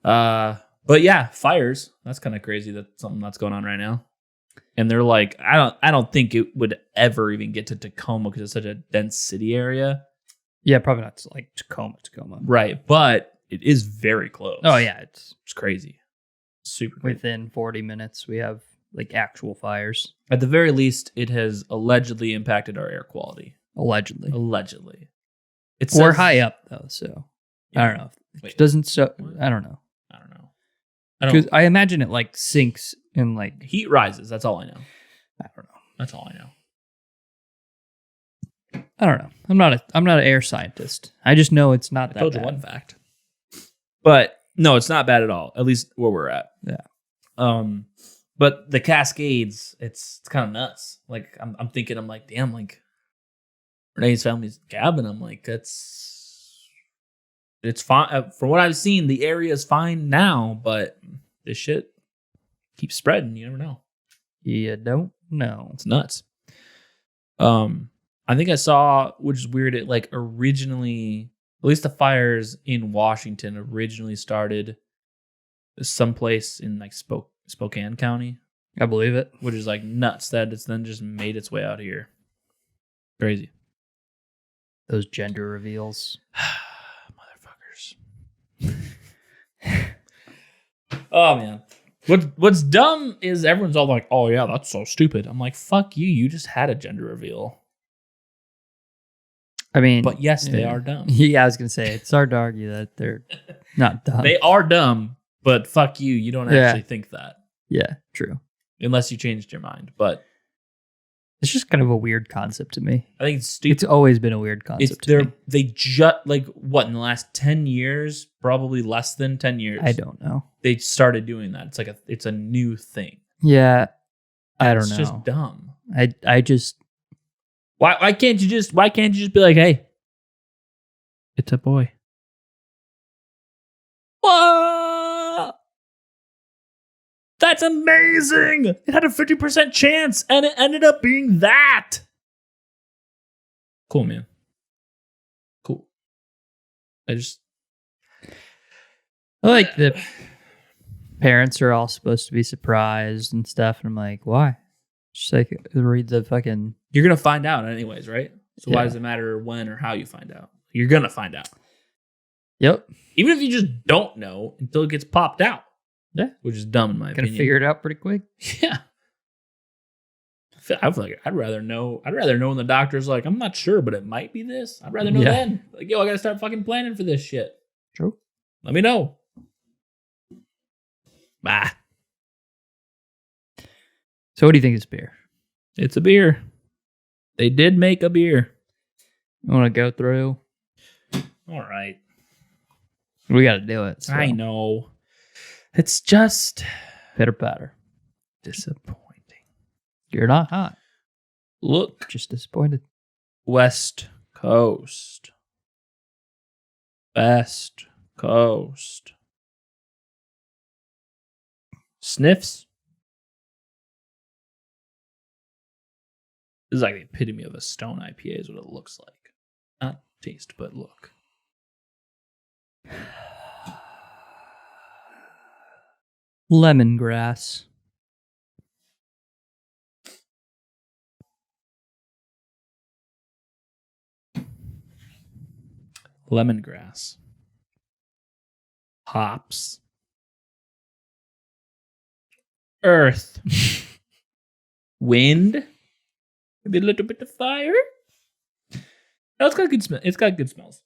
But yeah, fires. That's kind of crazy. That's something that's going on right now. And they're like, I don't think it would ever even get to Tacoma because it's such a dense city area. Yeah, probably not to like Tacoma. Right, but it is very close. Oh yeah, it's crazy. Super crazy. Within 40 minutes, we have like actual fires. At the very least, it has allegedly impacted our air quality. Allegedly. We're high up though, so yeah. I don't know. It doesn't I don't know. Because I imagine it like sinks and like heat rises. That's all I know. I don't know. That's all I know. I don't know. I'm not an air scientist. I just know it's not that bad. I told you one fact. But no, it's not bad at all. At least where we're at. Yeah. But the Cascades, it's kind of nuts. Like I'm thinking, I'm like, damn, like Renee's family's cabin. I'm like, it's fine. From what I've seen, the area is fine now, but this shit keeps spreading. You never know. You don't know. It's nuts. I think I saw, which is weird, it like originally, at least the fires in Washington originally started someplace in like Spokane County. I believe it. Which is like nuts that it's then just made its way out here. Crazy. Those gender reveals. Oh man, what's dumb is everyone's all like, "Oh yeah, that's so stupid." I'm like, "Fuck you! You just had a gender reveal." I mean, but yes, they are dumb. Yeah, I was gonna say it's hard to argue that they're not dumb. They are dumb, but fuck you! You don't actually think that. Yeah, true. Unless you changed your mind, but it's just kind of a weird concept to me. I think it's stupid. It's always been a weird concept to me. They just like what in the last 10 years, probably less than 10 years. I don't know. They started doing that. It's like it's a new thing. Yeah, I don't know. It's just dumb. I just why can't you just be like, hey, it's a boy. What? That's amazing! It had a 50% chance, and it ended up being that. Cool, man. Cool. I like the parents are all supposed to be surprised and stuff, and I'm like, why? Just like read the fucking. You're gonna find out anyways, right? So why does it matter when or how you find out? You're gonna find out. Yep. Even if you just don't know until it gets popped out. Yeah, which is dumb in my opinion. Gonna figure it out pretty quick. Yeah, I feel like I'd rather know when the doctor's like, I'm not sure, but it might be this. I'd rather know then. Like, yo, I gotta start fucking planning for this shit. True. Let me know. Bah. So, what do you think is beer? It's a beer. They did make a beer. You want to go through? All right. We got to do it. So. I know. It's just pitter patter. Disappointing. You're not hot. Look. Just disappointed. West Coast. Best Coast. Sniffs. This is like the epitome of a stone IPA is what it looks like. Not taste, but look. Lemongrass. Lemongrass. Hops. Earth. Wind. Maybe a little bit of fire. No, it's got good smell. It's got good smells.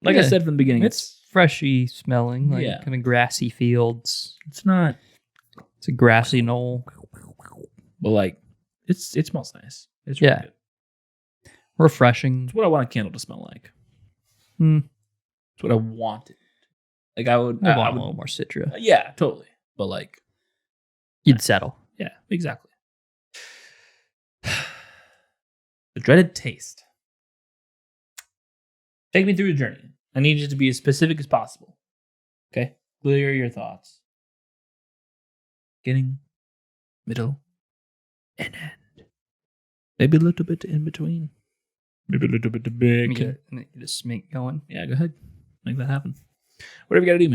Like I said from the beginning, it's freshy smelling, like kind of grassy fields. It's not. It's a grassy knoll, but like it smells nice. It's really good. Refreshing. It's what I want a candle to smell like. It's what I wanted. Like I would want a little more citra. Yeah, totally. But like you'd settle. Yeah, exactly. The dreaded taste. Take me through the journey. I need you to be as specific as possible. Okay? Clear your thoughts. Beginning, middle, and end. Maybe a little bit in between. Maybe a little bit big. Get a smink going. Yeah, go ahead. Make that happen. Whatever you got to do,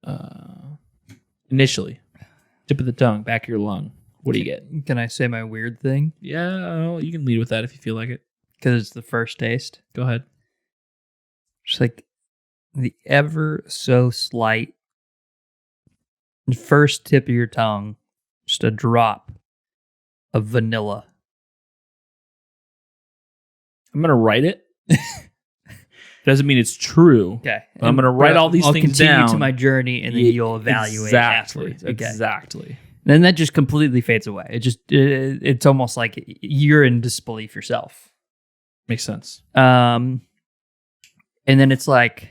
man. Initially, tip of the tongue, back of your lung. What do you get? Can I say my weird thing? Yeah, you can lead with that if you feel like it. Because it's the first taste. Go ahead. Just like the ever so slight first tip of your tongue, just a drop of vanilla. I'm going to write it. Doesn't mean it's true. Okay. I'm going to write all these things down. I'll continue to my journey, and then you'll evaluate afterwards. Okay. Exactly. Then that just completely fades away. It's almost like you're in disbelief yourself. Makes sense. And then it's like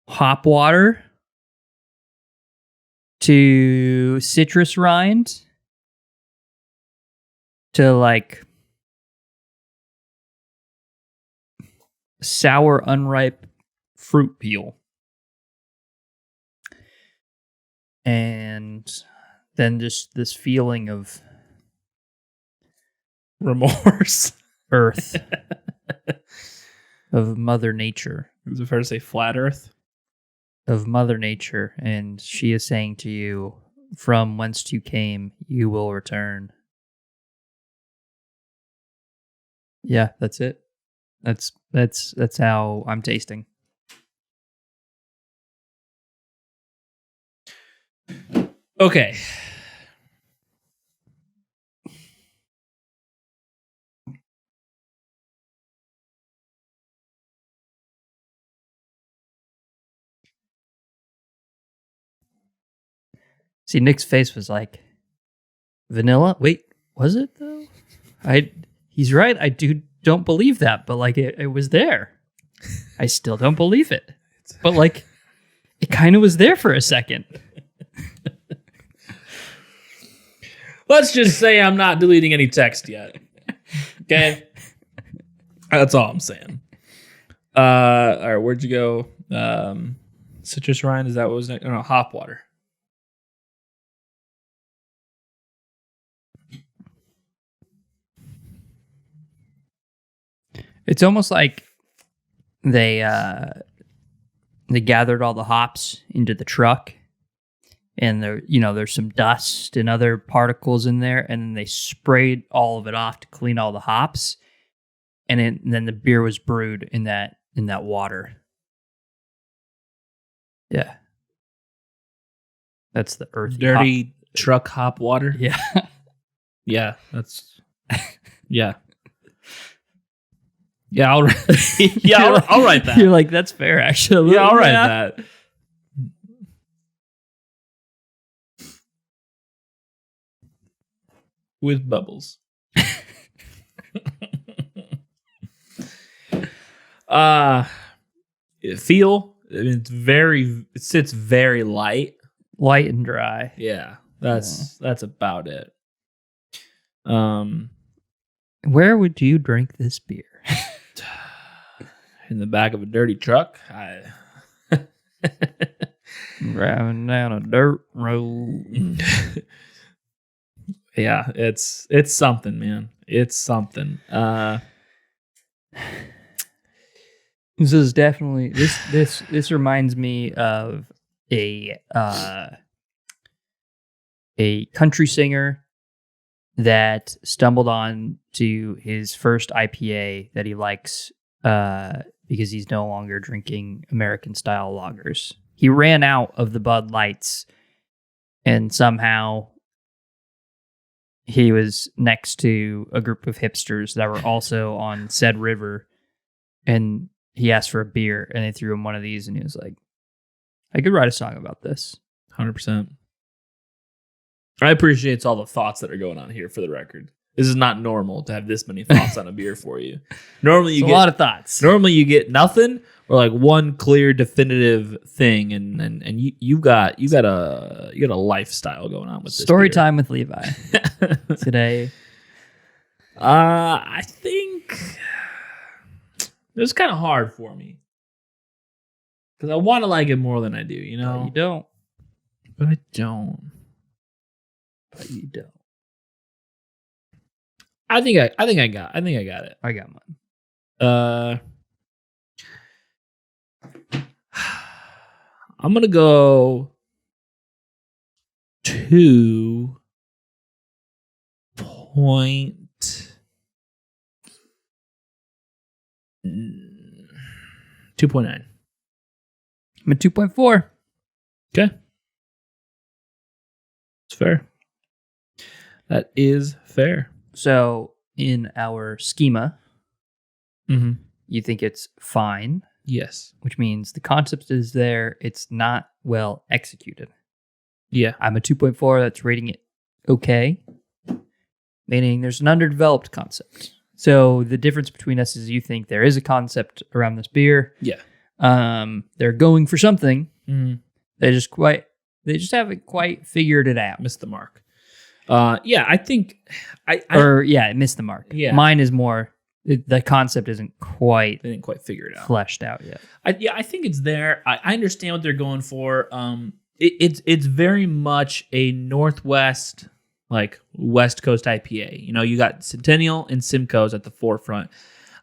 hop water to citrus rind to like sour unripe fruit peel. And then just this feeling of remorse. Earth. Of Mother Nature. Is it fair to say flat Earth? Of Mother Nature. And she is saying to you, from whence you came, you will return. Yeah, that's it. That's how I'm tasting. Okay. See, Nick's face was like, vanilla? Wait, was it though? He's right. I don't believe that, but like it was there. I still don't believe it. But like it kind of was there for a second. Let's just say I'm not deleting any text yet. Okay? That's all I'm saying. All right, where'd you go? Citrus rind, is that what was next? No, hop water. It's almost like they gathered all the hops into the truck, and there's some dust and other particles in there, and then they sprayed all of it off to clean all the hops, and then the beer was brewed in that water. Yeah, that's the earthy dirty hop. Truck hop water. Yeah, yeah, that's yeah. Yeah, I'll write that. You're like, that's fair, actually. Yeah, I'll write that. With bubbles. It sits very light. Light and dry. Yeah, that's about it. Where would you drink this beer? In the back of a dirty truck. Driving down a dirt road. Yeah, it's something, man. It's something. This is definitely this reminds me of a country singer that stumbled on to his first IPA that he likes because he's no longer drinking American style lagers. He ran out of the Bud Lights, and somehow he was next to a group of hipsters that were also on said river, and he asked for a beer, and they threw him one of these, and he was like, I could write a song about this. 100%. I appreciate all the thoughts that are going on here, for the record. This is not normal to have this many thoughts on a beer for you. Normally you get a lot of thoughts. Normally you get nothing, or like one clear definitive thing, and you got a lifestyle going on with this Story beer. time with Levi today. I think it was kind of hard for me because I want to like it more than I do, you know. But you don't. But I don't. But you don't. I think I got it. I got mine. I'm gonna go 2.9. I'm at 2.4. Okay. It's fair. That is fair. So in our schema, Mm-hmm. you think it's fine, Yes. which means the concept is there. It's not well executed. Yeah. I'm a 2.4. That's rating it okay, meaning there's an underdeveloped concept. So the difference between us is you think there is a concept around this beer. Yeah. They're going for something. Mm-hmm. They just haven't quite figured it out. Missed the mark. Yeah, I think It missed the mark. Yeah. Mine is more, the concept isn't quite they didn't quite figure it out. fleshed out yet. I think it's there. I understand what they're going for. It's very much a Northwest, like West Coast IPA. You know, you got Centennial and Simcoe's at the forefront.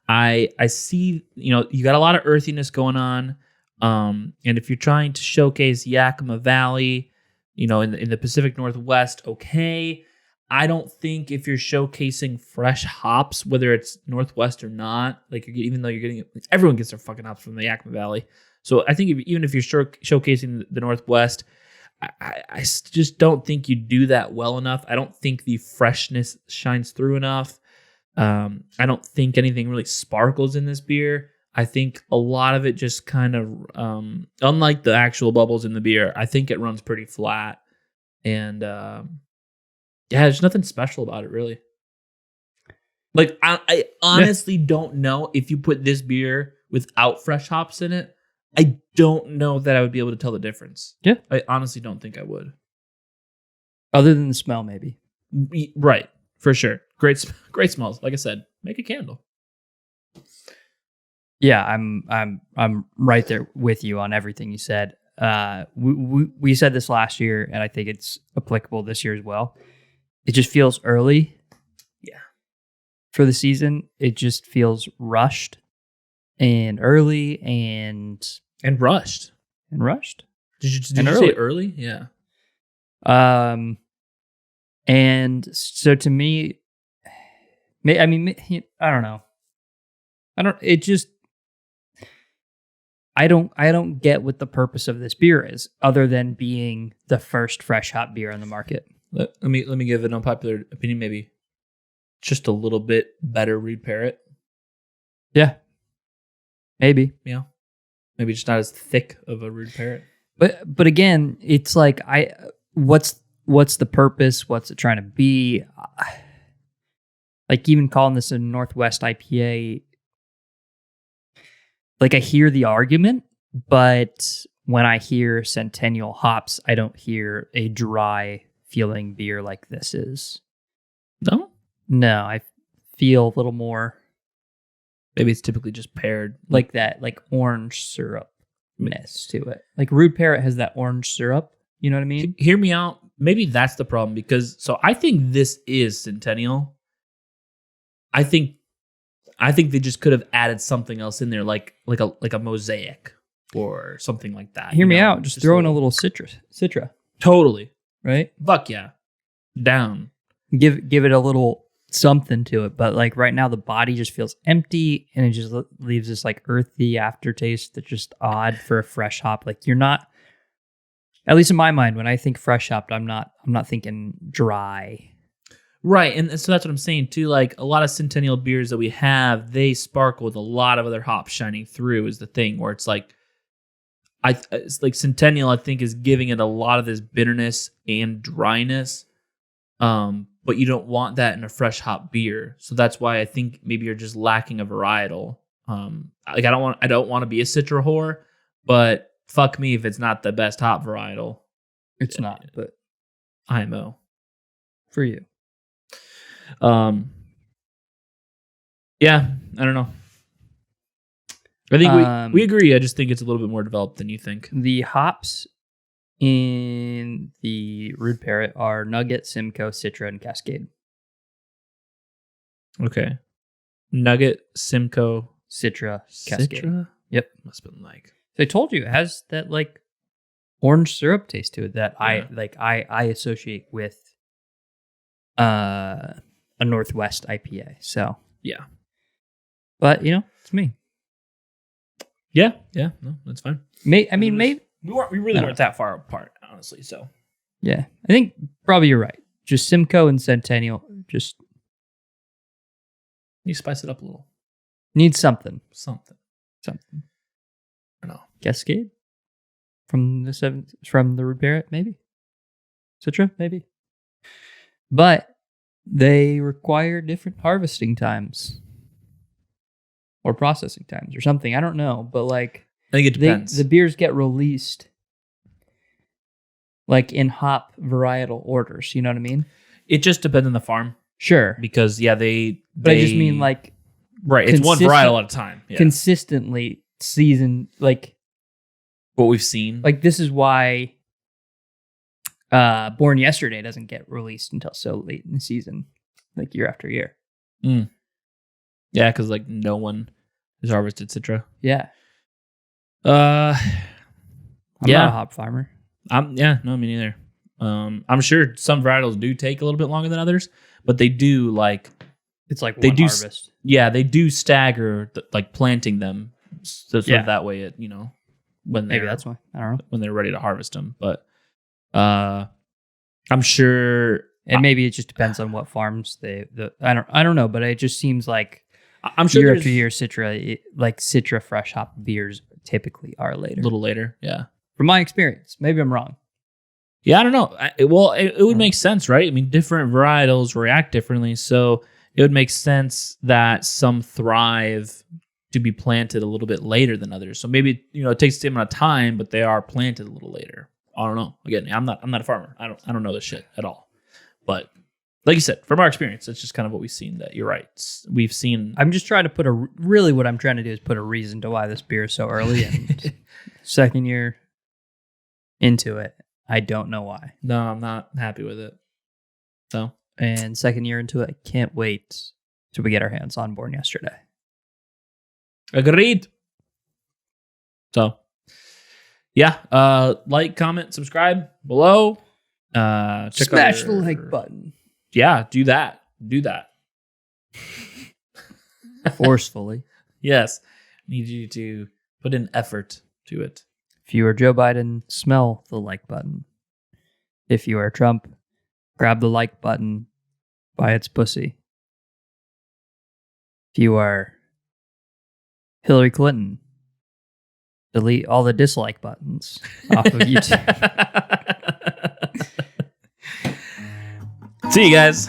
I see, you know, you got a lot of earthiness going on. And if you're trying to showcase Yakima Valley, you know, in the Pacific Northwest, okay. I don't think if you're showcasing fresh hops, whether it's Northwest or not, like even though you're getting, everyone gets their fucking hops from the Yakima Valley. So I think even if you're showcasing the Northwest, I just don't think you do that well enough. I don't think the freshness shines through enough. I don't think anything really sparkles in this beer. I think a lot of it just kind of, unlike the actual bubbles in the beer, I think it runs pretty flat. And yeah, there's nothing special about it, really. Like, I honestly don't know if you put this beer without fresh hops in it. I don't know that I would be able to tell the difference. Yeah. I honestly don't think I would. Other than the smell, maybe. Right, for sure. Great smells. Like I said, make a candle. Yeah, I'm right there with you on everything you said. We said this last year, and I think it's applicable this year as well. It just feels early. Yeah. For the season, it just feels rushed and early and rushed. Did you say early? Yeah. And so to me, I mean, I don't know. I don't get what the purpose of this beer is, other than being the first fresh hop beer on the market. Let me give an unpopular opinion. Maybe just a little bit better Rude Parrot. Yeah, maybe. Yeah, maybe just not as thick of a Rude Parrot. But again, it's like what's the purpose? What's it trying to be? Like even calling this a Northwest IPA. Like I hear the argument, but when I hear Centennial hops, I don't hear a dry feeling beer like this is. No, I feel a little more. Maybe it's typically just paired like that, like orange syrup-ness to it. Like Rude Parrot has that orange syrup. You know what I mean? Hear me out. Maybe that's the problem because I think this is Centennial. I think they just could have added something else in there, like a mosaic or something like that. Hear me out. Just throw in a little Citra. Totally. Right? Fuck yeah. Down. Give it a little something to it. But like right now, the body just feels empty and it just leaves this like earthy aftertaste that's just odd for a fresh hop. Like you're not, at least in my mind, when I think fresh hopped, I'm not thinking dry. Right, and so that's what I'm saying too. Like a lot of Centennial beers that we have, they sparkle with a lot of other hops shining through. Is the thing where it's like, it's like Centennial. I think is giving it a lot of this bitterness and dryness, but you don't want that in a fresh hop beer. So that's why I think maybe you're just lacking a varietal. Like I don't want to be a Citra whore, but fuck me if it's not the best hop varietal. It's not, but IMO for you. Yeah, I don't know. I think we agree. I just think it's a little bit more developed than you think. The hops in the Rude Parrot are Nugget, Simcoe, Citra, and Cascade. Okay. Nugget, Simcoe, Citra, Cascade. Citra? Yep. Must have been like. I told you it has that like orange syrup taste to it that Yeah. I associate with a Northwest IPA. So Yeah. but it's me. Yeah. No, that's fine. Maybe We really weren't that far apart, honestly. So yeah, I think probably you're right. Just Simcoe and Centennial just you spice it up a little. need something. Something. I don't know. Cascade from the Rude Parrot, maybe. Citra, maybe. But they require different harvesting times or processing times or something. I don't know, but like I think it depends. the beers get released like in hop varietal orders. You know what I mean? It just depends on the farm. Sure, Because they but I just mean like right. It's one varietal at a time. Yeah. consistently season like What we've seen. like this is why Born Yesterday doesn't get released until so late in the season, like year after year. Yeah, because like no one has harvested Citra. Yeah. I'm not a hop farmer. No, me neither. I'm sure some varietals do take a little bit longer than others, but they do like It's like they one do harvest. Yeah, they do stagger like planting them, so that way it when Maybe that's why. I don't know. when they're ready to harvest them. But I'm sure, And maybe it just depends on what farms I don't know, but it just seems like I'm sure year after year Citra fresh hop beers typically are later. a little later. Yeah. From my experience. Maybe I'm wrong. Yeah, I don't know. It would make sense, right? I mean, different varietals react differently, so it would make sense that some thrive to be planted a little bit later than others. So maybe it takes the same amount of time, but they are planted a little later. I don't know. Again, I'm not a farmer. I don't know this shit at all. But like you said, from our experience, it's just kind of what we've seen. That you're right. We've seen. I'm just trying to put what I'm trying to do is put a reason to why this beer is so early. And second year into it, I don't know why. No, I'm not happy with it. So, and second year into it, I can't wait till we get our hands on Born Yesterday. Agreed. So, yeah. Like, comment, subscribe below. Smash the like button. Yeah, do that. Do that. Forcefully. Yes. Need you to put in effort to it. If you are Joe Biden, smell the like button. If you are Trump, grab the like button by its pussy. If you are Hillary Clinton, delete all the dislike buttons off of YouTube. See you guys.